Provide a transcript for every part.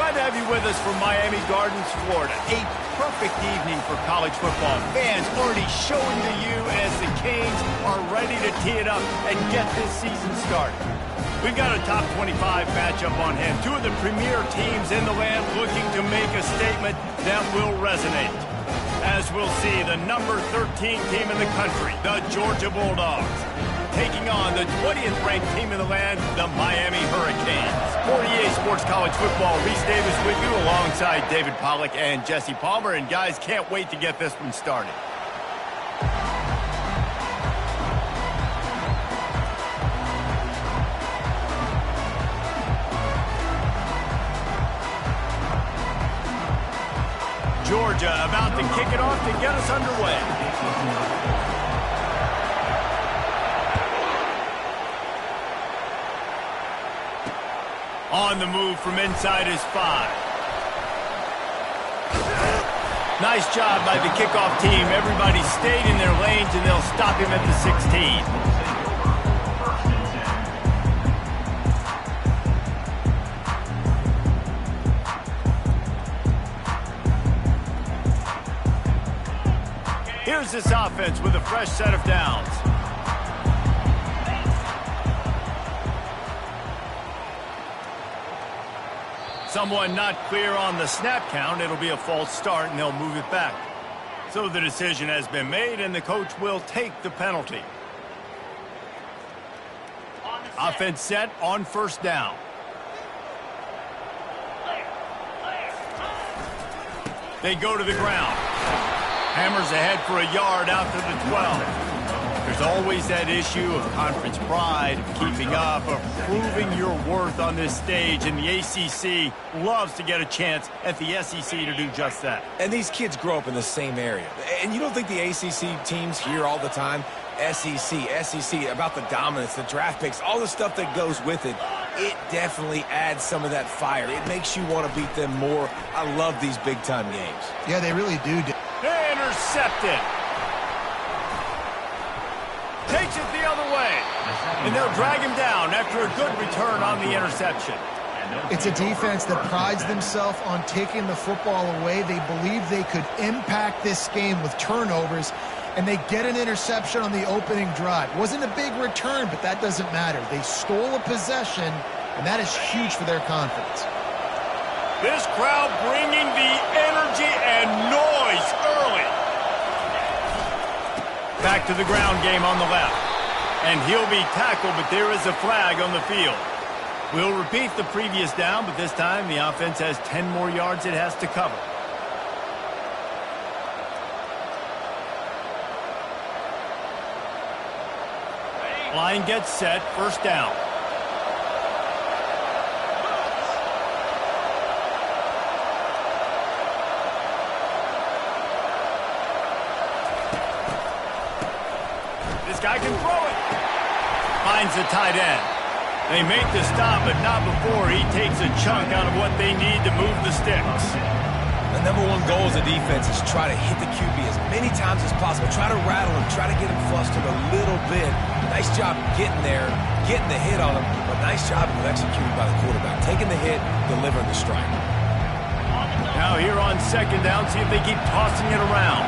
Glad to have you with us from Miami Gardens, Florida. A perfect evening for college football. Fans already showing to you as the Canes are ready to tee it up and get this season started. We've got a top 25 matchup on hand. Two of the premier teams in the land looking to make a statement that will resonate. As we'll see, the number 13 team in the country, the Georgia Bulldogs, taking on the 20th ranked team in the land, the Miami Hurricanes. For EA Sports College Football, Reese Davis with you alongside David Pollack and Jesse Palmer. And guys, can't wait to get this one started. Georgia about to kick it off to get us underway. On the move from inside his 5. Nice job by the kickoff team. Everybody stayed in their lanes, and they'll stop him at the 16. Here's this offense with a fresh set of downs. Someone not clear on the snap count. It'll be a false start, and they'll move it back. So the decision has been made, and the coach will take the penalty. Offense set on first down. They go to the ground. Hammers ahead for a yard out to the 12. There's always that issue of conference pride, of keeping up, of proving your worth on this stage, and the ACC loves to get a chance at the SEC to do just that. And these kids grow up in the same area. And you don't think the ACC teams hear all the time, SEC, about the dominance, the draft picks, all the stuff that goes with it. It definitely adds some of that fire. It makes you want to beat them more. I love these big-time games. Yeah, they really do. Intercepted. Takes it the other way. And they'll drag him down after a good return on the interception. It's a defense that prides themselves on taking the football away. They believe they could impact this game with turnovers, and they get an interception on the opening drive. Wasn't a big return, but that doesn't matter. They stole a possession, and that is huge for their confidence. This crowd bringing the energy and noise early. Back to the ground game on the left. And he'll be tackled, but there is a flag on the field. We'll repeat the previous down, but this time the offense has 10 more yards it has to cover. Line gets set, first down. Guy can throw it. Finds the tight end. They make the stop, but not before he takes a chunk out of what they need to move the sticks. The number one goal as a defense is try to hit the QB as many times as possible. Try to rattle him. Try to get him flustered a little bit. Nice job getting there, getting the hit on him, but nice job of executing by the quarterback. Taking the hit, delivering the strike. Now here on second down, see if they keep tossing it around.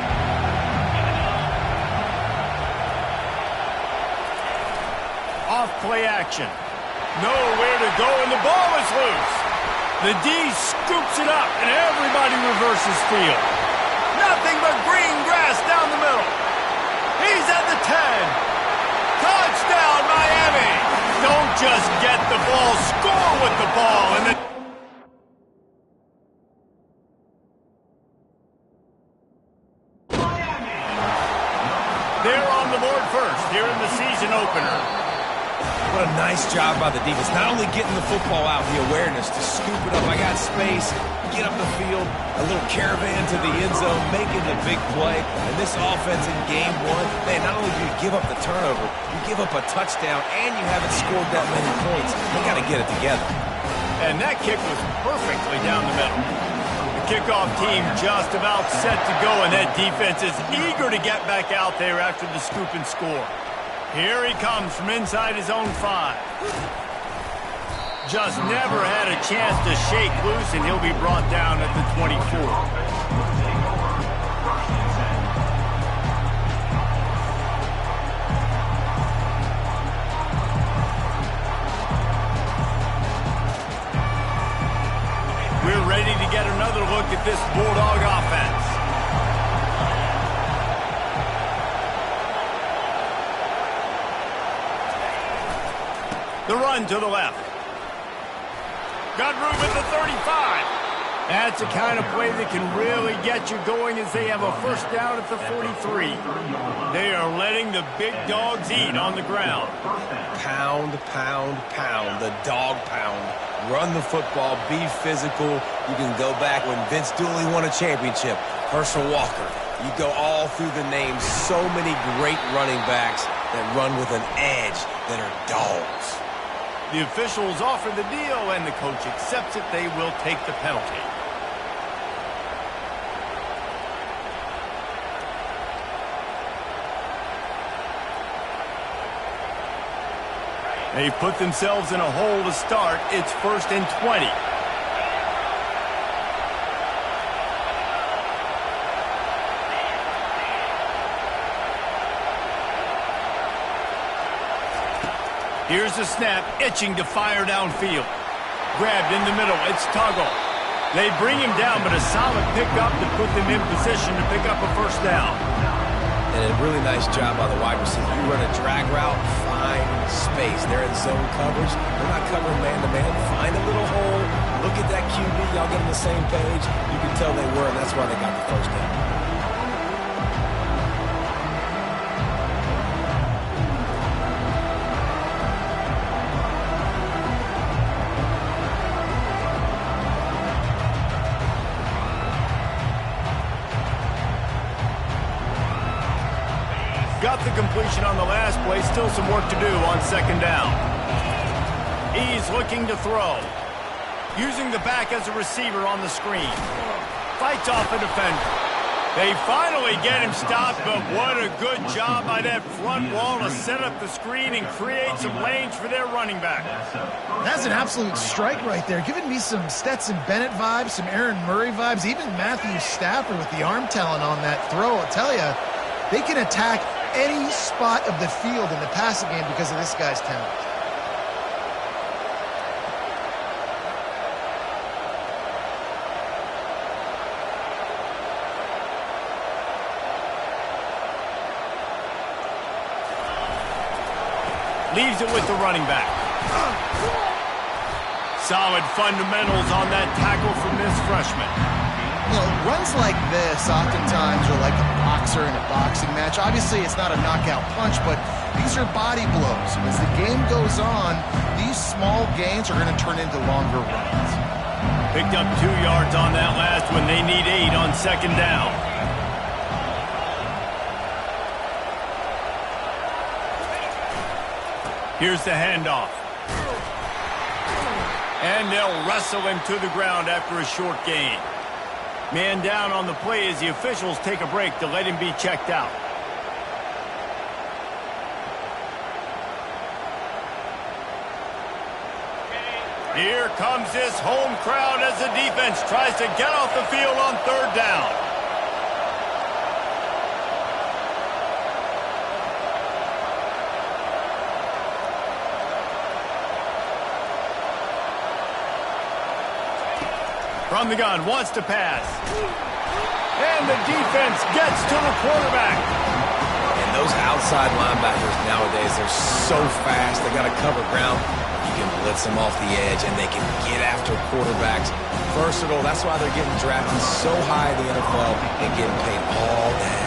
Off play action. Nowhere to go, and the ball is loose. The D scoops it up, and everybody reverses field. Nothing but green grass down the middle. He's at the 10. Touchdown, Miami. Don't just get the ball, score with the ball. And they're on the board first here in the season opener. What a nice job by the defense. Not only getting the football out, the awareness to scoop it up. I got space, get up the field, a little caravan to the end zone, making the big play. And this offense in game one, man, not only do you give up the turnover, you give up a touchdown, and you haven't scored that many points. They got to get it together. And that kick was perfectly down the middle. The kickoff team just about set to go, and that defense is eager to get back out there after the scoop and score. Here he comes from inside his own 5. Just never had a chance to shake loose, and he'll be brought down at the 24. We're ready to get another look at this Bulldog offense. The run to the left. Got room at the 35. That's the kind of play that can really get you going as they have a first down at the 43. They are letting the big dogs eat on the ground. Pound, pound, pound. The dog pound. Run the football. Be physical. You can go back when Vince Dooley won a championship. Herschel Walker. You go all through the names. So many great running backs that run with an edge that are dogs. The officials offer the deal, and the coach accepts it. They will take the penalty. They put themselves in a hole to start. It's 1st and 20. Here's the snap, itching to fire downfield. Grabbed in the middle, it's Tuggle. They bring him down, but a solid pickup to put them in position to pick up a first down. And a really nice job by the wide receiver. You run a drag route, find space. They're in zone coverage. They're not covering man-to-man. Find a little hole. Look at that QB. Y'all get on the same page. You can tell they were, and that's why they got the first down. Got the completion on the last play. Still some work to do on 2nd down. He's looking to throw. Using the back as a receiver on the screen. Fights off a defender. They finally get him stopped, but what a good job by that front wall to set up the screen and create some lanes for their running back. That's an absolute strike right there. Giving me some Stetson Bennett vibes, some Aaron Murray vibes, even Matthew Stafford with the arm talent on that throw. I'll tell you, they can attack any spot of the field in the passing game because of this guy's talent. Leaves it with the running back. Solid fundamentals on that tackle from this freshman. You know, runs like this oftentimes are like a boxer in a boxing match. Obviously, it's not a knockout punch, but these are body blows. As the game goes on, these small gains are going to turn into longer runs. Picked up 2 yards on that last one. They need 8 on 2nd down. Here's the handoff. And they'll wrestle him to the ground after a short gain. Man down on the play as the officials take a break to let him be checked out. Here comes this home crowd as the defense tries to get off the field on 3rd down. From the gun, wants to pass. And the defense gets to the quarterback. And those outside linebackers nowadays, they're so fast. They got to cover ground. You can blitz them off the edge, and they can get after quarterbacks. Versatile. That's why they're getting drafted so high in the NFL and getting paid all day.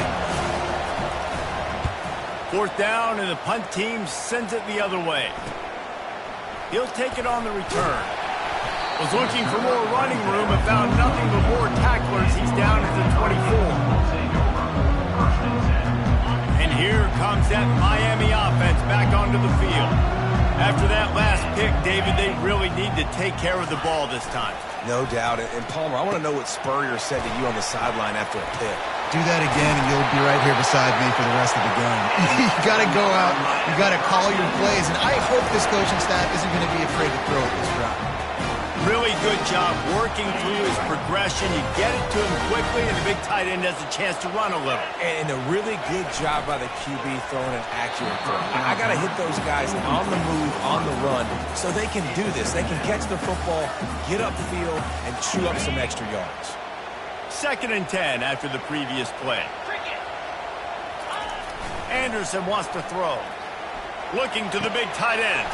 4th down, and the punt team sends it the other way. He'll take it on the return. Was looking for more running room and found nothing but more tacklers. He's down at the 24. And here comes that Miami offense back onto the field. After that last pick, David, they really need to take care of the ball this time. No doubt. And Palmer, I want to know what Spurrier said to you on the sideline after a pick. Do that again, and you'll be right here beside me for the rest of the game. You got to go out. You got to call your plays, and I hope this coaching staff isn't going to be afraid to throw it this drive. Really good job working through his progression. You get it to him quickly, and the big tight end has a chance to run a little. And a really good job by the QB throwing an accurate throw. I got to hit those guys on the move, on the run, so they can do this. They can catch the football, get upfield, and chew up some extra yards. 2nd and 10 after the previous play. Anderson wants to throw. Looking to the big tight end.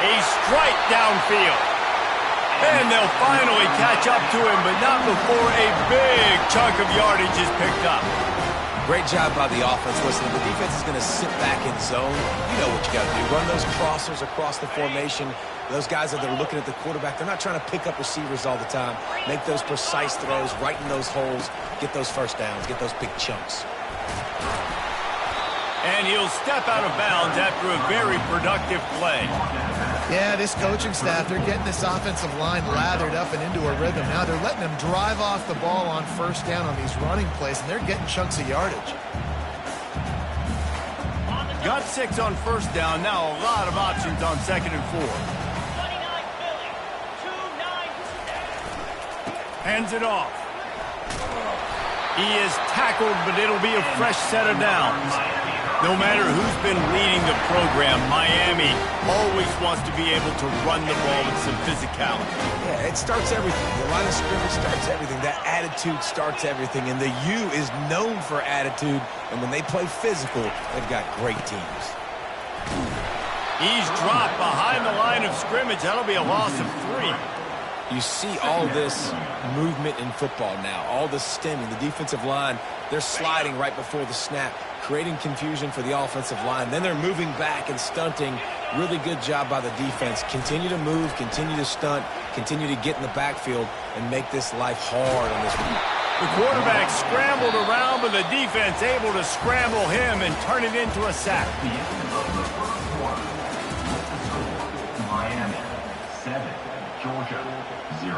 A strike downfield. And they'll finally catch up to him, but not before a big chunk of yardage is picked up. Great job by the offense. Listen, the defense is going to sit back in zone. You know what you got to do. Run those crossers across the formation. Those guys that are looking at the quarterback, they're not trying to pick up receivers all the time. Make those precise throws, right in those holes, get those first downs, get those big chunks. And he'll step out of bounds after a very productive play. Yeah, this coaching staff, they're getting this offensive line lathered up and into a rhythm. Now they're letting them drive off the ball on first down on these running plays, and they're getting chunks of yardage. Got 6 on first down. Now a lot of options on 2nd and 4. Hands it off. He is tackled, but it'll be a fresh set of downs. No matter who's been leading the program, Miami always wants to be able to run the ball with some physicality. Yeah, it starts everything. The line of scrimmage starts everything. That attitude starts everything. And the U is known for attitude. And when they play physical, they've got great teams. He's dropped behind the line of scrimmage. That'll be a loss of 3. You see all this movement in football now, all the stemming. The defensive line, they're sliding right before the snap, creating confusion for the offensive line. Then they're moving back and stunting. Really good job by the defense. Continue to move, continue to stunt, continue to get in the backfield and make this life hard on this one. The quarterback scrambled around, but the defense able to scramble him and turn it into a sack. Miami 7, Georgia 0.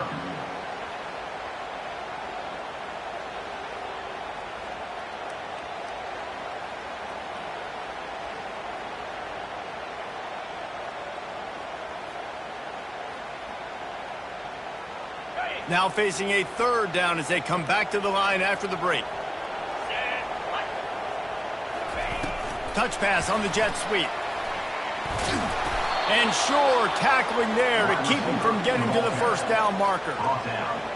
Now facing a 3rd down as they come back to the line after the break. Touch pass on the jet sweep. And sure, tackling there to keep him from getting to the first down marker.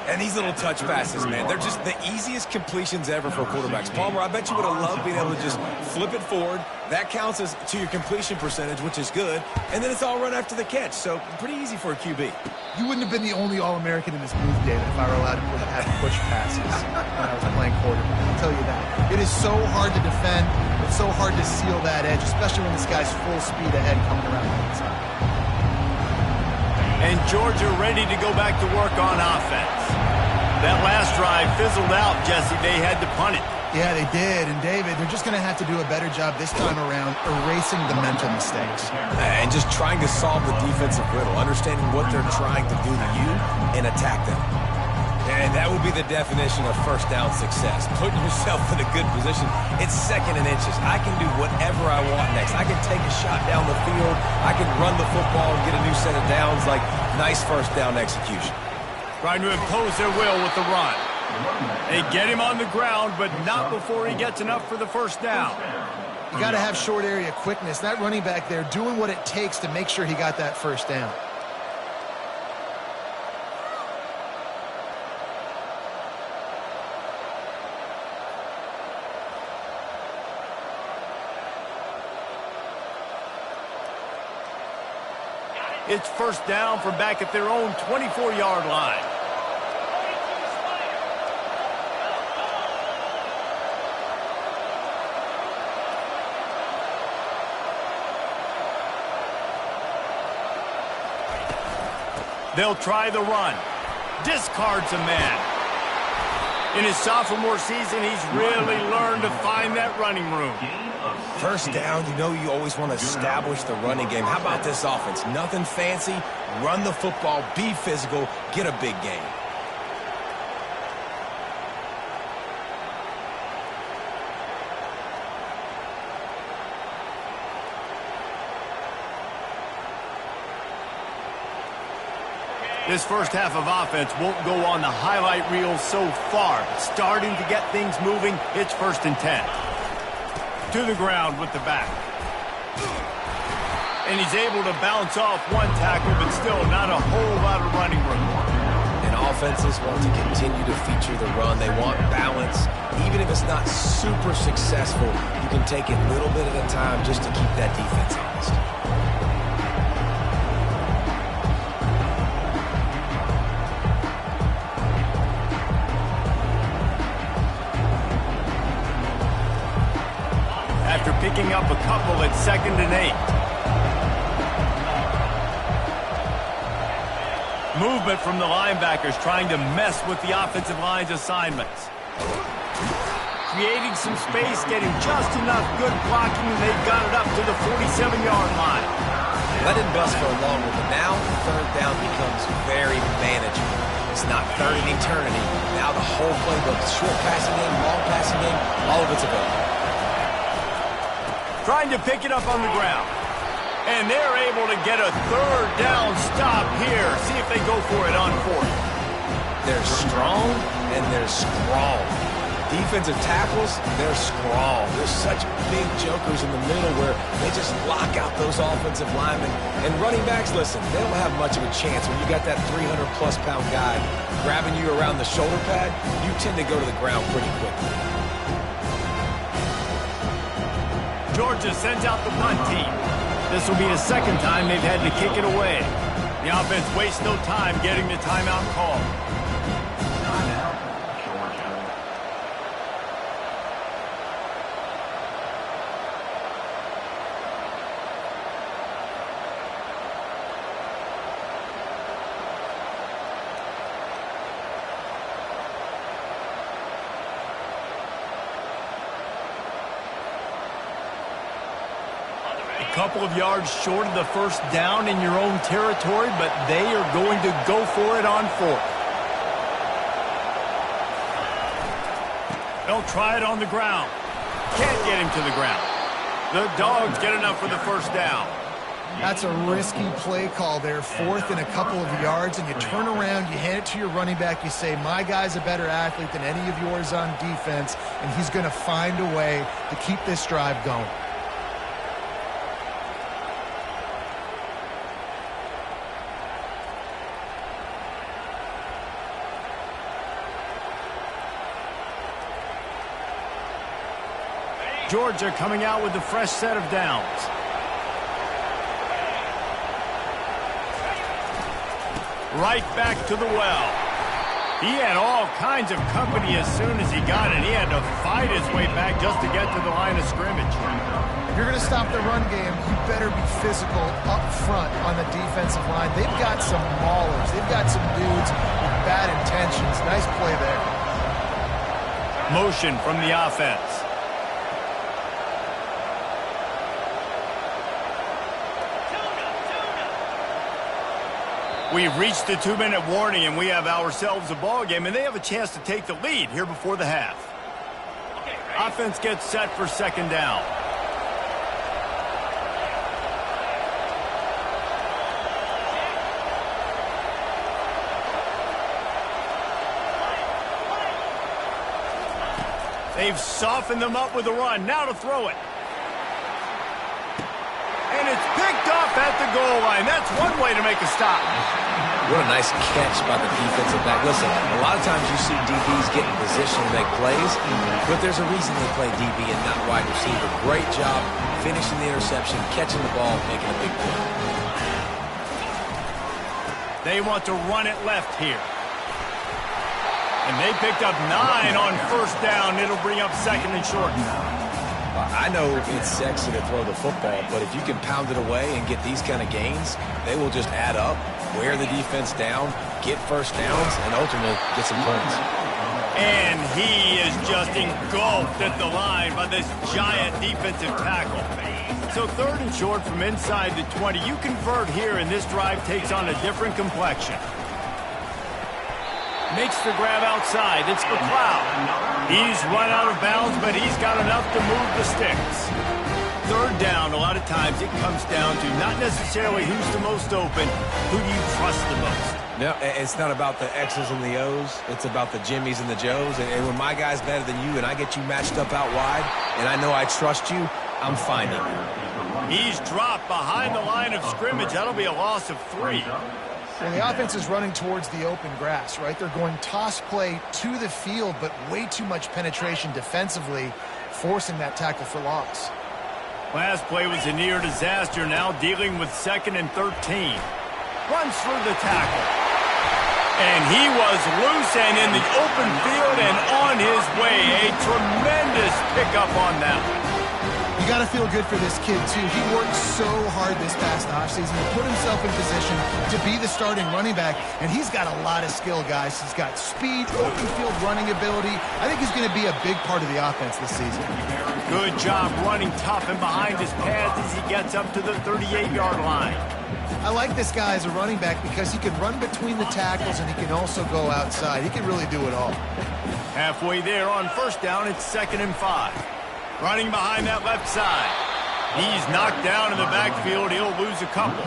And these little touch passes, man, they're just the easiest completions ever for quarterbacks. Palmer, I bet you would have loved being able to just flip it forward. That counts as to your completion percentage, which is good. And then it's all run after the catch, so pretty easy for a QB. You wouldn't have been the only All-American in this booth, David, if I were allowed to have push passes when I was playing quarterback. I'll tell you that. It is so hard to defend. It's so hard to seal that edge, especially when this guy's full speed ahead coming around the inside. And Georgia ready to go back to work on offense. That last drive fizzled out, Jesse. They had to punt it. Yeah, they did. And, David, they're just going to have to do a better job this time around erasing the mental mistakes. And just trying to solve the defensive riddle, understanding what they're trying to do to you and attack them. And that would be the definition of first down success. Putting yourself in a good position. It's 2nd and inches. I can do whatever I want next. I can take a shot down the field. I can run the football and get a new set of downs. Like, nice first down execution. Trying to impose their will with the run. They get him on the ground, but not before he gets enough for the first down. You got to have short area quickness. That running back there doing what it takes to make sure he got that first down. It's first down from back at their own 24-yard line. They'll try the run. Discards a man. In his sophomore season, he's really learned to find that running room. First down, you know you always want to establish the running game. How about this offense? Nothing fancy. Run the football, be physical, get a big gain. This first half of offense won't go on the highlight reel so far. Starting to get things moving, it's 1st and 10. To the ground with the back. And he's able to bounce off one tackle, but still not a whole lot of running room. And offenses want to continue to feature the run. They want balance. Even if it's not super successful, you can take it little bit at a time just to keep that defense honest. After picking up a couple at 2nd and 8. Movement from the linebackers trying to mess with the offensive line's assignments. Creating some space, getting just enough good blocking, and they've got it up to the 47-yard line. Let it bust for a long one, but now 3rd down becomes very manageable. It's not 3rd and eternity. Now the whole playbook, short passing game, long passing game, all of it's available. Trying to pick it up on the ground. And they're able to get a 3rd down stop here. See if they go for it on 4th. They're strong and they're scrawl. Defensive tackles, they're scrawl. There's such big jokers in the middle where they just lock out those offensive linemen. And running backs, listen, they don't have much of a chance. When you got that 300-plus pound guy grabbing you around the shoulder pad, you tend to go to the ground pretty quickly. Georgia sends out the punt team. This will be the 2nd time they've had to kick it away. The offense wastes no time getting the timeout call. Timeout, Georgia. A couple of yards short of the 1st down in your own territory, but they are going to go for it on 4th. They'll try it on the ground. Can't get him to the ground. The Dogs get enough for the 1st down. That's a risky play call there, 4th and a couple of yards, and you turn around, you hand it to your running back, you say, my guy's a better athlete than any of yours on defense, and he's going to find a way to keep this drive going. Georgia coming out with a fresh set of downs. Right back to the well. He had all kinds of company as soon as he got it. He had to fight his way back just to get to the line of scrimmage. If you're going to stop the run game, you better be physical up front on the defensive line. They've got some maulers. They've got some dudes with bad intentions. Nice play there. Motion from the offense. We've reached the 2-minute warning, and we have ourselves a ball game, and they have a chance to take the lead here before the half. Offense gets set for 2nd down. They've softened them up with a run. Now to throw it. And it's picked off at the goal line. That's one way to make a stop. What a nice catch by the defensive back. Listen, a lot of times you see DBs get in position to make plays, but there's a reason they play DB and not wide receiver. Great job finishing the interception, catching the ball, making a big play. They want to run it left here. And they picked up 9 on 1st down. It'll bring up 2nd and short. I know it's sexy to throw the football, but if you can pound it away and get these kind of gains, they will just add up, wear the defense down, get 1st downs, and ultimately get some points. And he is just engulfed at the line by this giant defensive tackle. So 3rd and short from inside the 20. You convert here, and this drive takes on a different complexion. Makes the grab outside. It's McLeod. He's run out of bounds, but he's got enough to move the sticks. third down, a lot of times it comes down to not necessarily who's the most open, who do you trust the most? No, it's not about the X's and the O's. It's about the Jimmies and the Joes. And when my guy's better than you and I get you matched up out wide and I know I trust you, I'm finding you. He's dropped behind the line of scrimmage. That'll be a loss of 3. Well, the offense is running towards the open grass, right? They're going toss play to the field, but way too much penetration defensively, forcing that tackle for loss. Last play was a near disaster. Now dealing with 2nd and 13. Runs through the tackle. And he was loose and in the open field and on his way. A tremendous pickup on that one. You got to feel good for this kid, too. He worked so hard this past offseason to put himself in position to be the starting running back, and he's got a lot of skill, guys. He's got speed, open field running ability. I think he's going to be a big part of the offense this season. Good job running tough and behind his pads as he gets up to the 38-yard line. I like this guy as a running back because he can run between the tackles and he can also go outside. He can really do it all. Halfway there on first down, it's 2nd and 5. Running behind that left side. He's knocked down in the backfield. He'll lose a couple.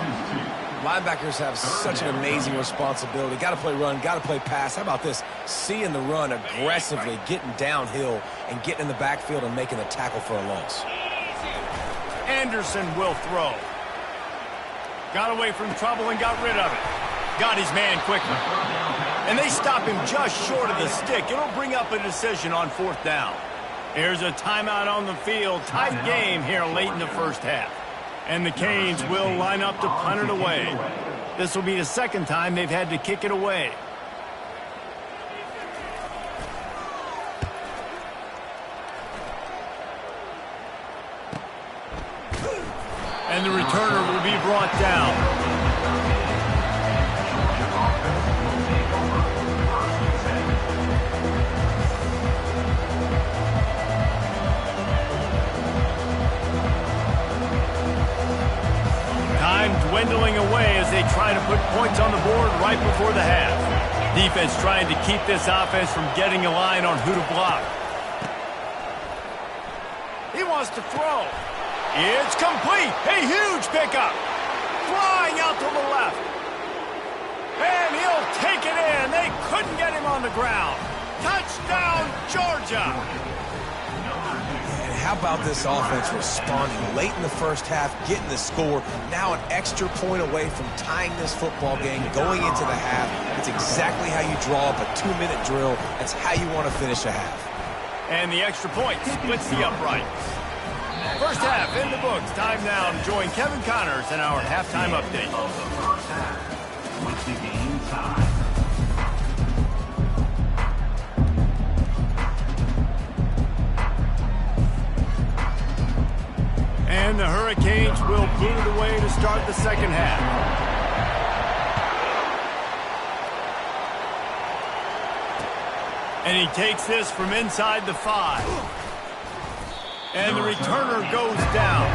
Linebackers have such an amazing responsibility. Got to play run, got to play pass. How about this? Seeing the run aggressively, getting downhill, and getting in the backfield and making a tackle for a loss. Anderson will throw. Got away from trouble and got rid of it. Got his man quickly. And they stop him just short of the stick. It'll bring up a decision on 4th down. Here's a timeout on the field. Tight game here late in the first half. And the Canes will line up to punt it away. This will be the 2nd time they've had to kick it away. And the returner will be brought down. Time dwindling away as they try to put points on the board right before the half. Defense trying to keep this offense from getting a line on who to block. He wants to throw. It's complete. A huge pickup. Flying out to the left. And he'll take it in. They couldn't get him on the ground. Touchdown, Georgia. And how about this offense responding late in the first half, getting the score, now an extra point away from tying this football game, going into the half. It's exactly how you draw up a 2-minute drill. That's how you want to finish a half. And the extra point splits the uprights. First half in the books. Time now to join Kevin Connors in our halftime update. Of the first half, with the game time. And the Hurricanes will boot it away to start the second half. And he takes this from inside the 5. And the returner goes down.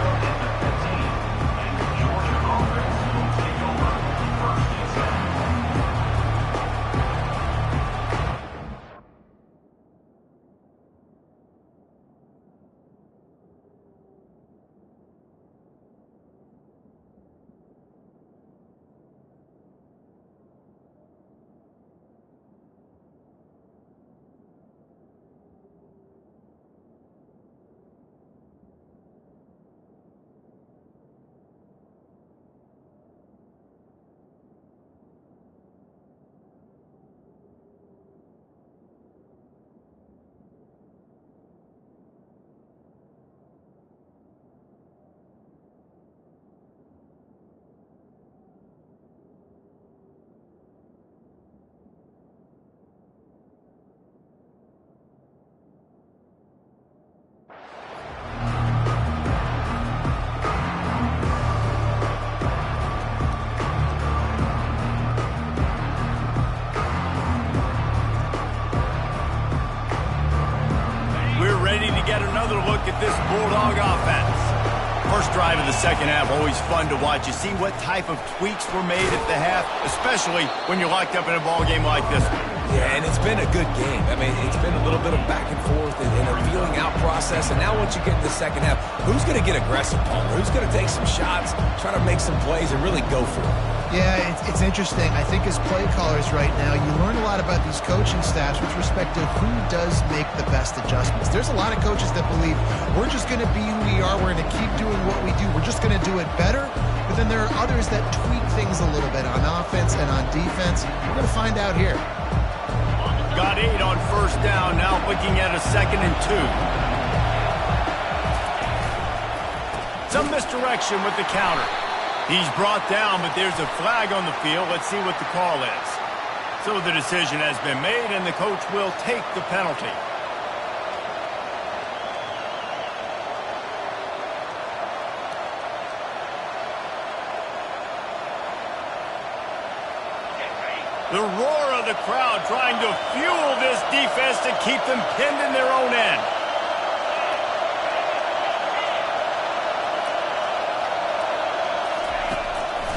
drive of the second half, always fun to watch. You see what type of tweaks were made at the half, especially when you're locked up in a ball game like this one. Yeah, and it's been a good game. I mean, it's been a little bit of back and forth and a feeling out process. And now once you get in the second half, who's going to get aggressive, Palmer? Who's going to take some shots, try to make some plays, and really go for it? Yeah, it's interesting. I think as play callers right now, you learn a lot about these coaching staffs with respect to who does make the best adjustments. There's a lot of coaches that believe we're just going to be who we are. We're going to keep doing what we do. We're just going to do it better. But then there are others that tweak things a little bit on offense and on defense. We're going to find out here. Got 8 on first down. Now looking at a 2nd and 2. Some misdirection with the counter. He's brought down, but there's a flag on the field. Let's see what the call is. So the decision has been made, and the coach will take the penalty. The roar of the crowd trying to fuel this defense to keep them pinned in their own end.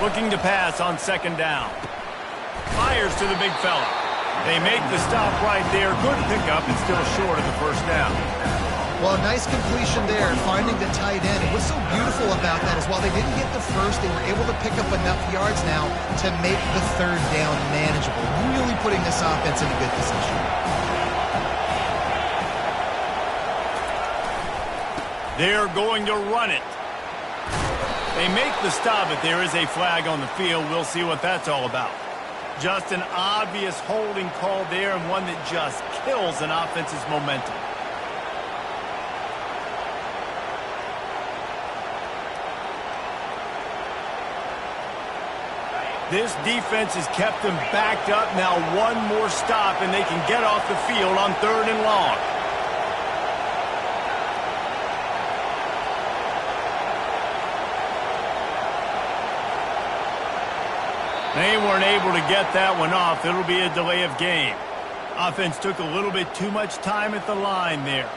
Looking to pass on 2nd down. Fires to the big fella. They make the stop right there. Good pickup and still short of the first down. Well, nice completion there, finding the tight end. And what's so beautiful about that is while they didn't get the first, they were able to pick up enough yards now to make the 3rd down manageable. Really putting this offense in a good position. They're going to run it. They make the stop, but there is a flag on the field. We'll see what that's all about. Just an obvious holding call there, and one that just kills an offense's momentum. This defense has kept them backed up. Now one more stop, and they can get off the field on 3rd and long. They weren't able to get that one off. It'll be a delay of game. Offense took a little bit too much time at the line there.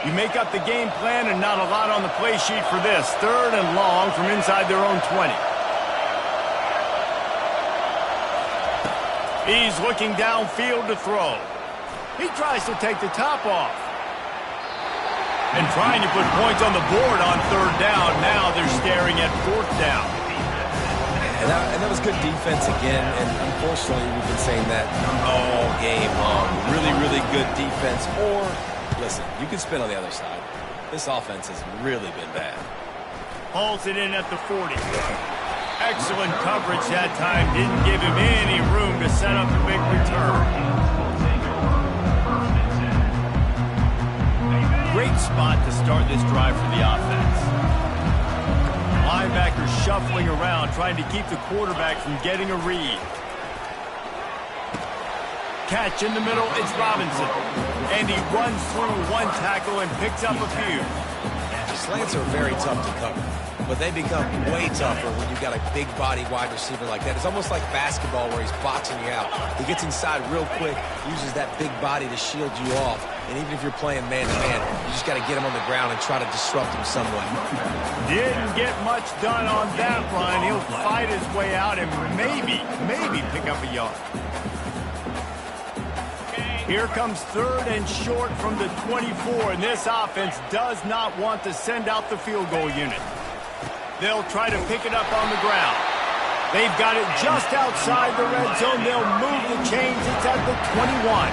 You make up the game plan and not a lot on the play sheet for this. 3rd and long from inside their own 20. He's looking downfield to throw. He tries to take the top off. And trying to put points on the board on 3rd down. Now they're staring at 4th down. And that was good defense again. And unfortunately, we've been saying that all game long. Really, really good defense. Or, listen, you can spin on the other side. This offense has really been bad. Hauls it in at the 40. Excellent coverage that time. Didn't give him any room to set up a big return. Great spot to start this drive for the offense. Linebacker shuffling around, trying to keep the quarterback from getting a read. Catch in the middle, it's Robinson. And he runs through one tackle and picks up a few. Slants are very tough to cover, but they become way tougher when you've got a big body wide receiver like that. It's almost like basketball where he's boxing you out. He gets inside real quick, uses that big body to shield you off. And even if you're playing man-to-man, you just got to get him on the ground and try to disrupt him some way. Didn't get much done on that run. He'll fight his way out and maybe pick up a yard. Here comes 3rd and short from the 24, and this offense does not want to send out the field goal unit. They'll try to pick it up on the ground. They've got it just outside the red zone. They'll move the chains. It's at the 21.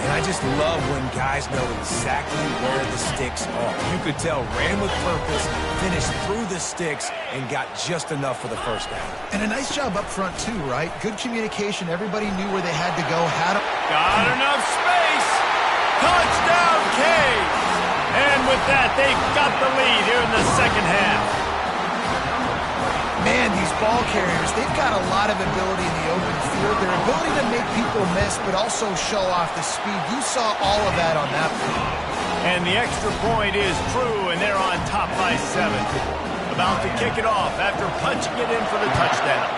And I just love when guys know exactly where the sticks are. You could tell, ran with purpose, finished through the sticks, and got just enough for the 1st down. And a nice job up front, too, right? Good communication. Everybody knew where they had to go. Got enough space. Touchdown, Canes. And with that, they've got the lead here in the second half. Man, these ball carriers, they've got a lot of ability in the open field. Their ability to make people miss, but also show off the speed. You saw all of that on that play. And the extra point is true, and they're on top by 7. About to kick it off after punching it in for the touchdown.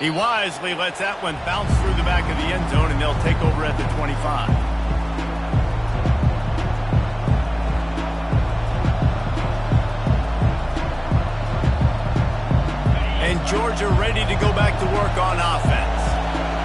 He wisely lets that one bounce through the back of the end zone, and they'll take over at the 25. And Georgia ready to go back to work on offense.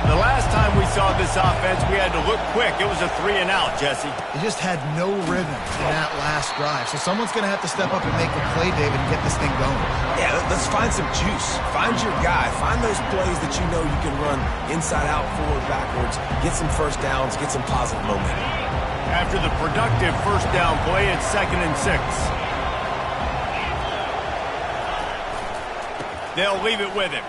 The last time we saw this offense, we had to look quick. It was a 3-and-out, Jesse. They just had no rhythm in that last drive. So someone's going to have to step up and make a play, David, and get this thing going. Yeah, let's find some juice. Find your guy. Find those plays that you know you can run inside out, forward, backwards. Get some first downs. Get some positive momentum. After the productive first down play, it's 2nd and 6. They'll leave it with him.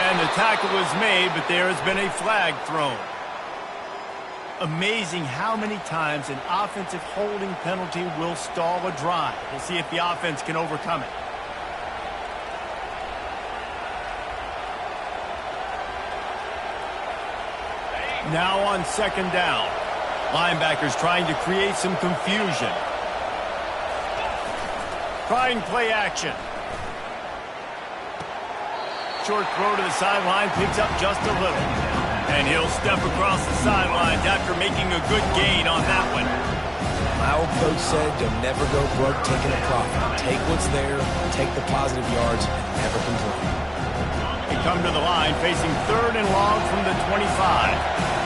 And the tackle is made, but there has been a flag thrown. Amazing how many times an offensive holding penalty will stall a drive. We'll see if the offense can overcome it. Now on 2nd down. Linebackers trying to create some confusion. Trying play action. Short throw to the sideline, picks up just a little. And he'll step across the sidelines after making a good gain on that one. My old coach said you'll never go broke taking a profit. Take what's there, take the positive yards, and never complain. They come to the line facing 3rd and long from the 25.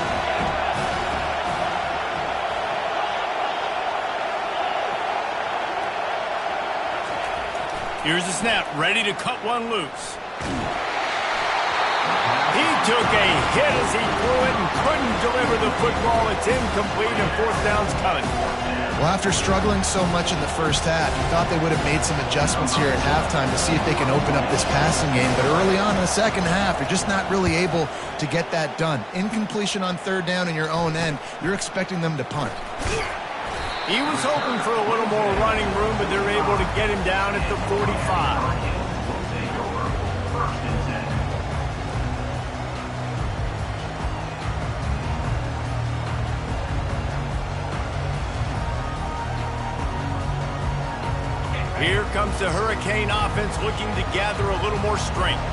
Here's the snap, ready to cut one loose. He took a hit as he threw it and couldn't deliver the football. It's incomplete and 4th down's coming. Well, after struggling so much in the first half, you thought they would have made some adjustments here at halftime to see if they can open up this passing game. But early on in the second half, they're just not really able to get that done. Incompletion on 3rd down in your own end, you're expecting them to punt. He was hoping for a little more running room, but they're able to get him down at the 45. Here comes the Hurricane offense looking to gather a little more strength.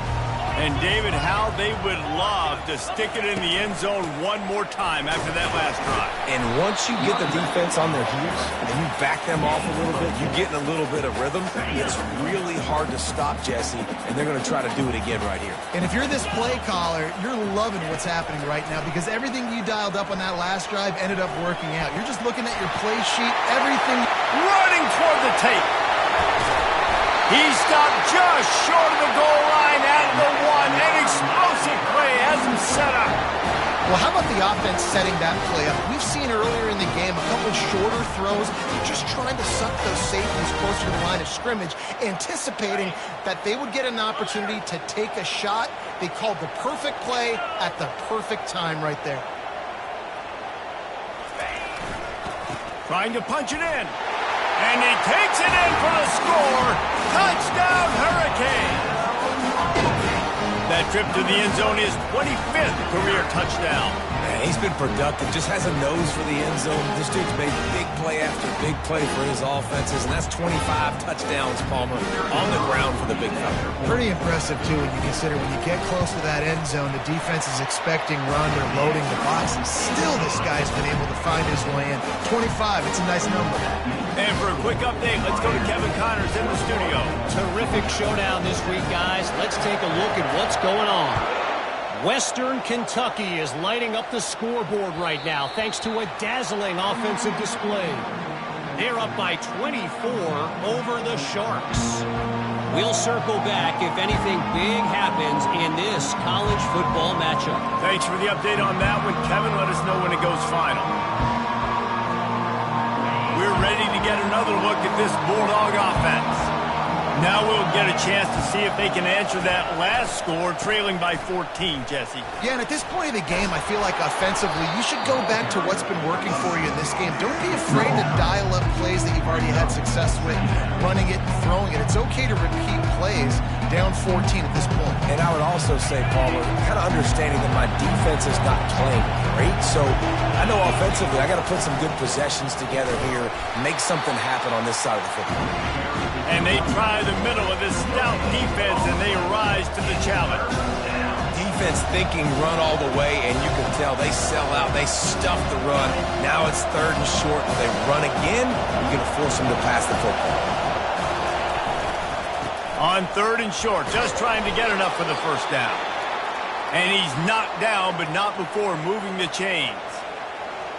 And David, how they would love to stick it in the end zone one more time after that last drive. And once you get the defense on their heels and you back them off a little bit, you get in a little bit of rhythm, it's really hard to stop, Jesse, and they're going to try to do it again right here. And if you're this play caller, you're loving what's happening right now because everything you dialed up on that last drive ended up working out. You're just looking at your play sheet, everything. Running toward the tape. He stopped just short of the goal line at the 1. An explosive play has him set up. Well, how about the offense setting that play up? We've seen earlier in the game a couple shorter throws, just trying to suck those safeties closer to the line of scrimmage, anticipating that they would get an opportunity to take a shot. They called the perfect play at the perfect time right there. Trying to punch it in. And he takes it in for the score. Touchdown, Hurricane. That trip to the end zone is 25th career touchdown. Man, he's been productive, just has a nose for the end zone. This dude's made big play after big play for his offenses, and that's 25 touchdowns, Palmer, on the ground for the big fella. Pretty impressive, too, when you consider when you get close to that end zone, the defense is expecting run, they're loading the box, and still this guy's been able to find his way in. 25, it's a nice number. And for a quick update, let's go to Kevin Connors in the studio. Terrific showdown this week, guys. Let's take a look at what's going on. Western Kentucky is lighting up the scoreboard right now thanks to a dazzling offensive display. They're up by 24 over the Sharks. We'll circle back if anything big happens in this college football matchup. Thanks for the update on that one, Kevin. Let us know when it goes final. We're ready to get another look at this Bulldog offense. Now we'll get a chance to see if they can answer that last score, trailing by 14, Jesse. Yeah, and at this point of the game, I feel like offensively, you should go back to what's been working for you in this game. Don't be afraid to dial up plays that you've already had success with, running it and throwing it. It's okay to repeat plays. down 14 at this point. And I would also say, Palmer, kind of understanding that my defense is not playing great. So I know offensively I got to put some good possessions together here, make something happen on this side of the football. And they try the middle of this stout defense, and they rise to the challenge. Defense thinking run all the way, and you can tell they sell out. They stuff the run. Now it's 3rd and short. If they run again, you're going to force them to pass the football. On 3rd and short, just trying to get enough for the first down. And he's knocked down, but not before moving the chains.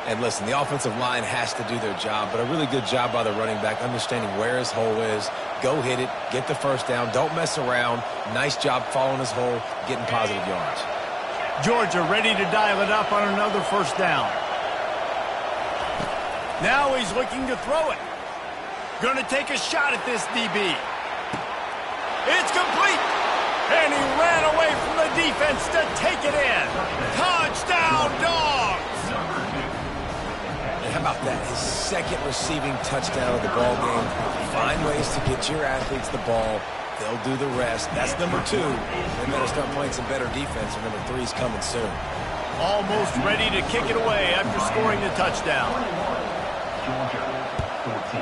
And listen, the offensive line has to do their job, but a really good job by the running back, understanding where his hole is. Go hit it, get the first down, don't mess around. Nice job following his hole, getting positive yards. Georgia ready to dial it up on another first down. Now he's looking to throw it. Going to take a shot at this DB. It's complete. And he ran away from the defense to take it in. Touchdown, Dogs! How about that? His 2nd receiving touchdown of the ball game. Find ways to get your athletes the ball. They'll do the rest. That's number 2. They better start playing some better defense, and number 3 is coming soon. Almost ready to kick it away after scoring the touchdown. Georgia, 14.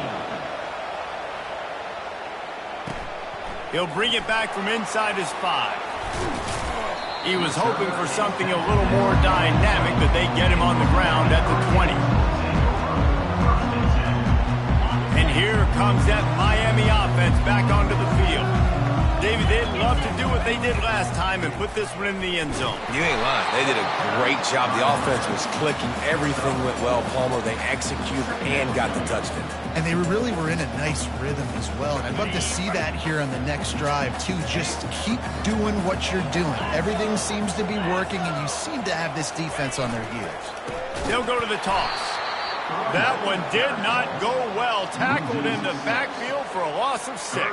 He'll bring it back from inside his 5. He was hoping for something a little more dynamic, but they get him on the ground at the 20. And here comes that Miami offense back onto the field. David, they'd love to do what they did last time and put this one in the end zone. You ain't lying. They did a great job. The offense was clicking. Everything went well, Palmer. They executed and got the touchdown. And they really were in a nice rhythm as well. And I'd love to see that here on the next drive, too. Just keep doing what you're doing. Everything seems to be working, and you seem to have this defense on their heels. They'll go to the toss. That one did not go well. Tackled in the backfield for a loss of 6.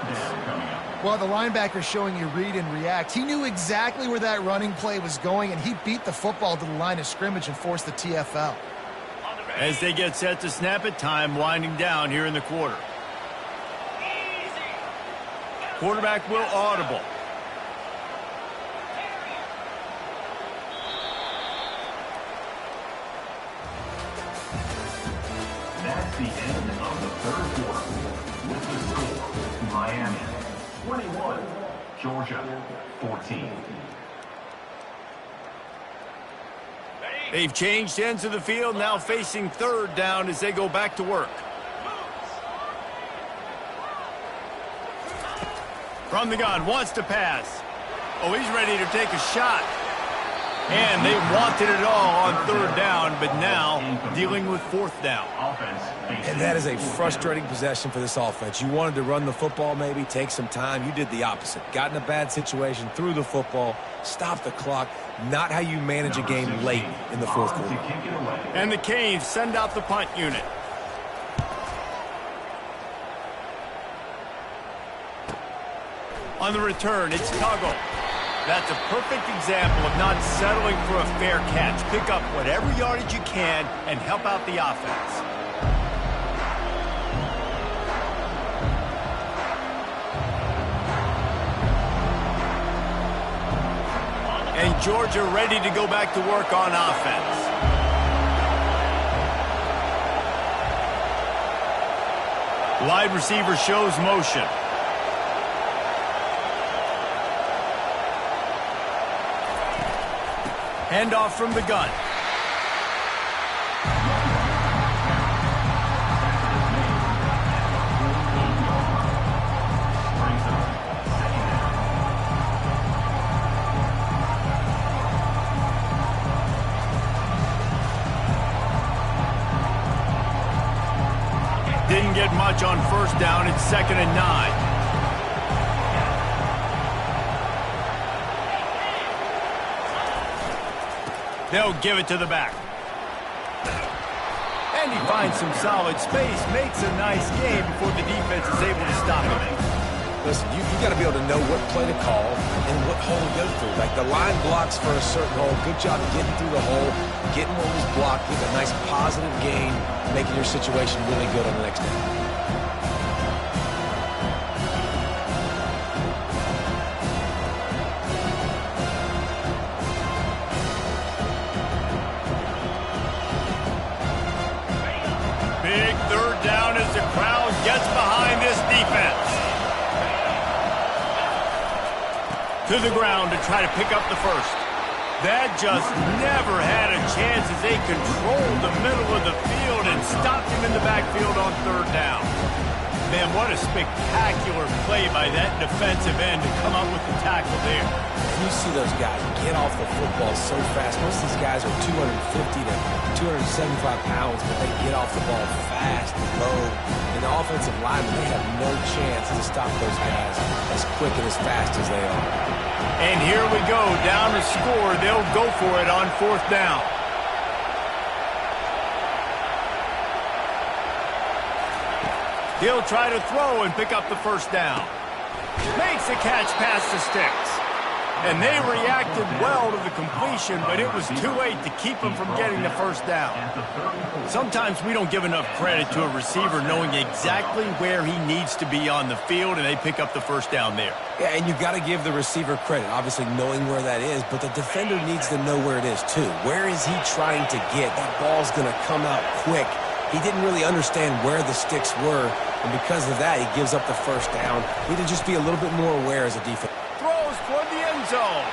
Well, the linebacker showing you read and react. He knew exactly where that running play was going, and he beat the football to the line of scrimmage and forced the TFL. As they get set to snap it, time winding down here in the quarter. Quarterback will audible. That's the end of the 3rd quarter. With the score, Miami 21, Georgia 14. They've changed ends of the field, now facing 3rd down as they go back to work. From the gun, wants to pass. Oh, he's ready to take a shot. And they wanted it all on 3rd down, but now dealing with 4th down. And that is a frustrating possession for this offense. You wanted to run the football, maybe take some time. You did the opposite. Got in a bad situation, threw the football, stopped the clock. Not how you manage a game late in the 4th quarter. And the Canes send out the punt unit. On the return, it's Tuggle. That's a perfect example of not settling for a fair catch. Pick up whatever yardage you can and help out the offense. And Georgia ready to go back to work on offense. Wide receiver shows motion. Handoff from the gun. Didn't get much on 1st down. It's 2nd and 9. They'll give it to the back. And he finds some solid space, makes a nice game before the defense is able to stop him. Listen, you got to be able to know what play to call and what hole to go through. Like the line blocks for a certain hole. Good job getting through the hole, getting what was blocked, getting a nice positive gain, making your situation really good on the next down. To the ground to try to pick up the first. That just never had a chance as they controlled the middle of the field and stopped him in the backfield on third down. Man, what a spectacular play by that defensive end to come up with the tackle there. And you see those guys get off the football so fast. Most of these guys are 250 to 275 pounds, but they get off the ball fast and low. And the offensive linemen, they have no chance to stop those guys as quick and as fast as they are. And here we go, down to score. They'll go for it on fourth down. He'll try to throw and pick up the first down. Makes a catch past the sticks. And they reacted well to the completion, but it was too late to keep them from getting the first down. Sometimes we don't give enough credit to a receiver knowing exactly where he needs to be on the field, and they pick up the first down there. Yeah, and you've got to give the receiver credit, obviously knowing where that is, but the defender needs to know where it is too. Where is he trying to get? That ball's going to come out quick. He didn't really understand where the sticks were, and because of that, he gives up the first down. He need to just be a little bit more aware as a defense. Throws toward the end zone.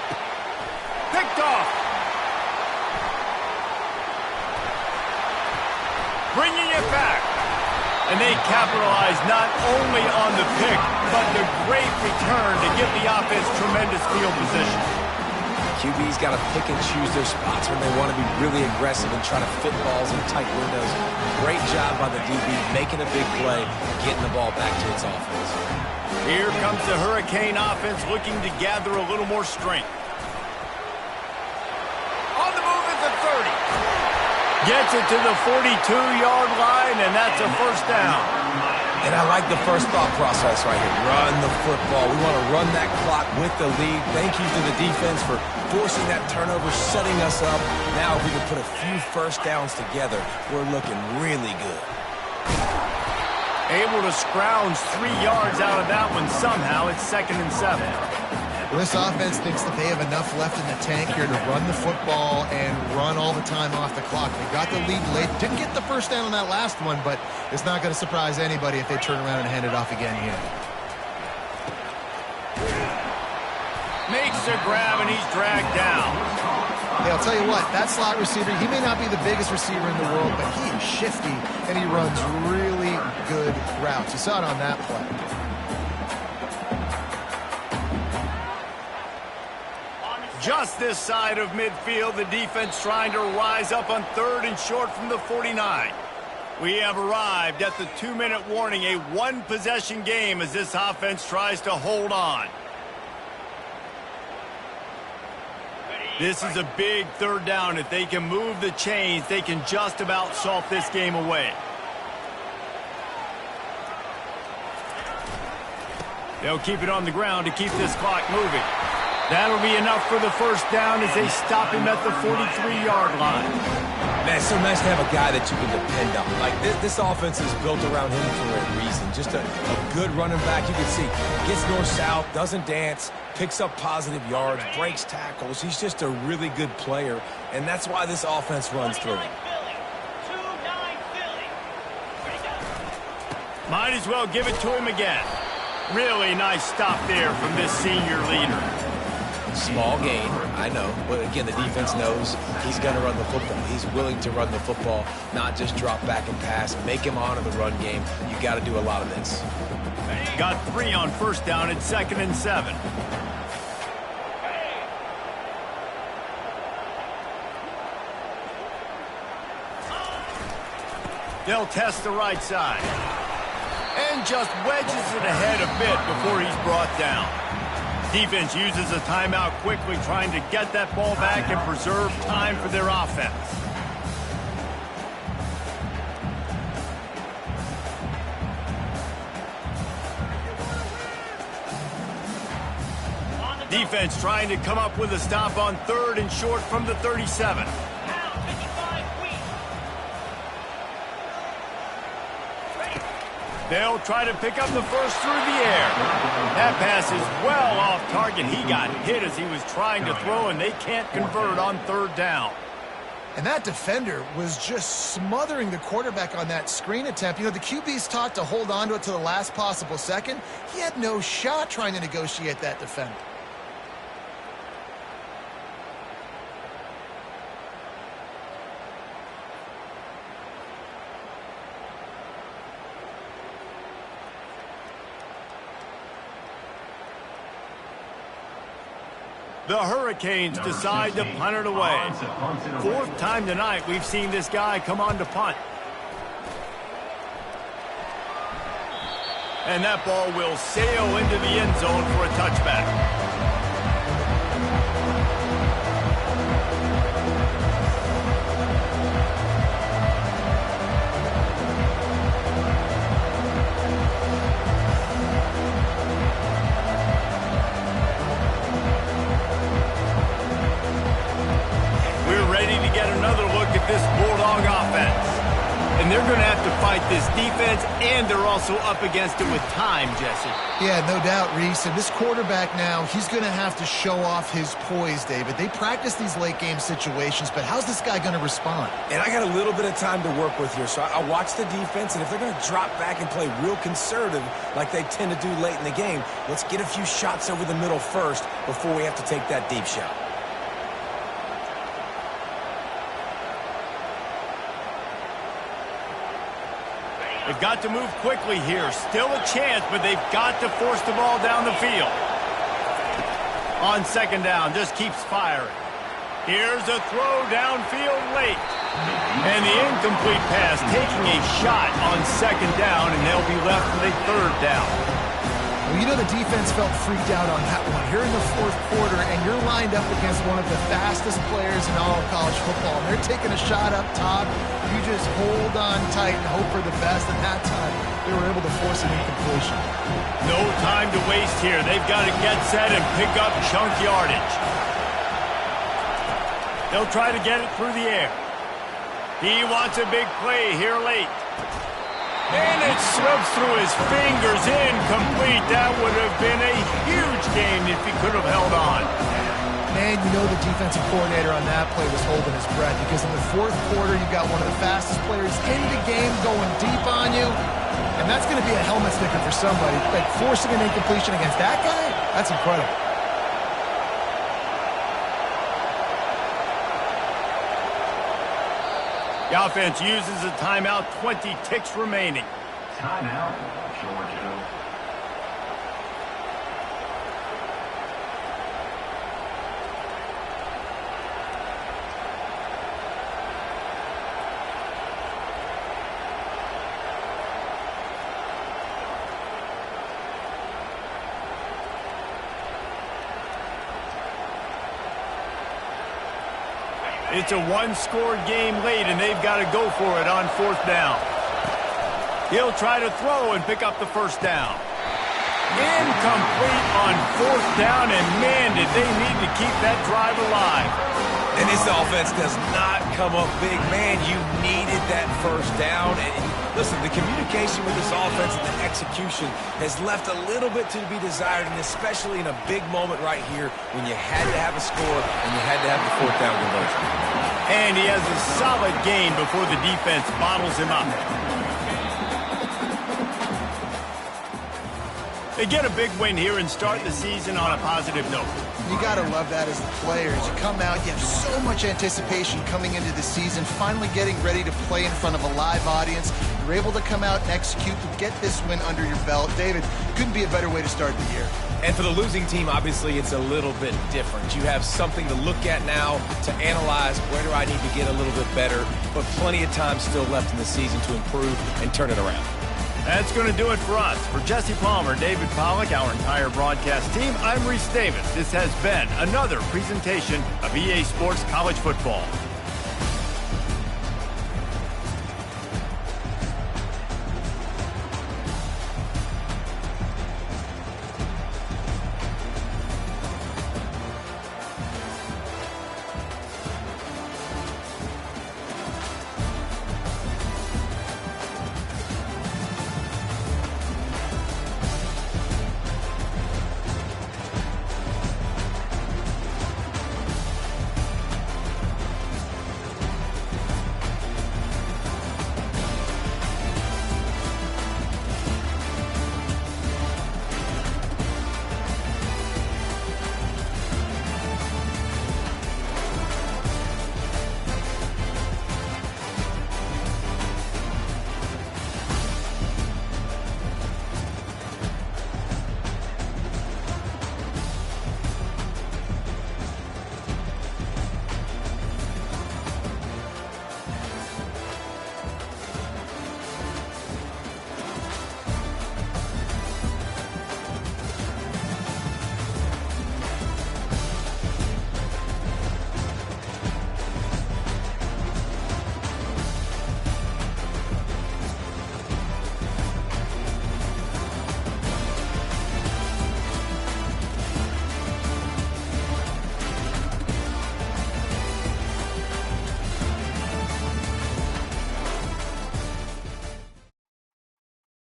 Picked off. Bringing it back. And they capitalize not only on the pick, but the great return to give the offense tremendous field position. QB's got to pick and choose their spots when they want to be really aggressive and try to fit balls in tight windows. Great job by the DB making a big play, getting the ball back to its offense. Here comes the Hurricane offense looking to gather a little more strength. On the move at the 30. Gets it to the 42-yard line, and that's a first down. And I like the first thought process right here. Run the football. We want to run that clock with the lead. Thank you to the defense for forcing that turnover, setting us up. Now if we can put a few first downs together, we're looking really good. Able to scrounge 3 yards out of that one somehow. It's 2nd and 7. Well, this offense thinks that they have enough left in the tank here to run the football and run all the time off the clock. They got the lead late. Didn't get the first down on that last one, but it's not going to surprise anybody if they turn around and hand it off again here. Makes a grab, and he's dragged down. Hey, I'll tell you what, that slot receiver, he may not be the biggest receiver in the world, but he is shifty, and he runs really good routes. You saw it on that play. Just this side of midfield, the defense trying to rise up on 3rd and short from the 49. We have arrived at the 2-minute warning, a one-possession game as this offense tries to hold on. This is a big 3rd down. If they can move the chains, they can just about salt this game away. They'll keep it on the ground to keep this clock moving. That'll be enough for the first down as they stop him at the 43-yard line. Man, it's so nice to have a guy that you can depend on. Like, this offense is built around him for a reason. Just a good running back. You can see, gets north-south, doesn't dance, picks up positive yards, breaks tackles. He's just a really good player, and that's why this offense runs through him. Might as well give it to him again. Really nice stop there from this senior leader. Small gain, I know, but again, the defense knows he's going to run the football. He's willing to run the football, not just drop back and pass, make him honor the run game. You got to do a lot of this. Got 3 on first down at 2nd and 7. They'll test the right side. And just wedges it ahead a bit before he's brought down. Defense uses a timeout quickly, trying to get that ball back and preserve time for their offense. Defense trying to come up with a stop on 3rd and short from the 37. They'll try to pick up the first through the air. That pass is well off target. He got hit as he was trying to throw, and they can't convert on 3rd down. And that defender was just smothering the quarterback on that screen attempt. You know, the QB's taught to hold on to it to the last possible second. He had no shot trying to negotiate that defender. The Hurricanes decide to punt it away. Fourth time tonight we've seen this guy come on to punt. And that ball will sail into the end zone for a touchback. This Bulldog offense. And they're going to have to fight this defense, and they're also up against it with time, Jesse. Yeah, no doubt, Reese. And this quarterback now, he's going to have to show off his poise, David. They practice these late-game situations, but how's this guy going to respond? And I got a little bit of time to work with here, so I'll watch the defense, and if they're going to drop back and play real conservative like they tend to do late in the game, let's get a few shots over the middle first before we have to take that deep shot. They've got to move quickly here. Still a chance, but they've got to force the ball down the field. On second down, just keeps firing. Here's a throw downfield late. And the incomplete pass taking a shot on second down, and they'll be left with a third down. Well, you know the defense felt freaked out on that one. Here in the fourth quarter, and you're lined up against one of the fastest players in all of college football. And they're taking a shot up top. You just hold on tight and hope for the best. And that time, they were able to force an incompletion. No time to waste here. They've got to get set and pick up chunk yardage. They'll try to get it through the air. He wants a big play here late. And it slips through his fingers, incomplete. That would have been a huge gain if he could have held on. Man, you know the defensive coordinator on that play was holding his breath, because in the fourth quarter, you got one of the fastest players in the game going deep on you. And that's going to be a helmet sticker for somebody. Like forcing an incompletion against that guy, that's incredible. The offense uses a timeout, 20 ticks remaining. Timeout, Georgia. It's a one-score game late, and they've got to go for it on fourth down. He'll try to throw and pick up the first down. Incomplete on fourth down, and man, did they need to keep that drive alive. And this offense does not come up big. Man, you needed that first down. And listen, the communication with this offense and the execution has left a little bit to be desired, and especially in a big moment right here when you had to have a score and you had to have the fourth down conversion. And he has a solid gain before the defense bottles him up. They get a big win here and start the season on a positive note. You got to love that as the players. You come out, you have so much anticipation coming into the season, finally getting ready to play in front of a live audience. You're able to come out and execute to get this win under your belt. David, couldn't be a better way to start the year. And for the losing team, obviously, it's a little bit different. You have something to look at now to analyze where do I need to get a little bit better, but plenty of time still left in the season to improve and turn it around. That's going to do it for us. For Jesse Palmer, David Pollack, our entire broadcast team, I'm Reese Davis. This has been another presentation of EA Sports College Football.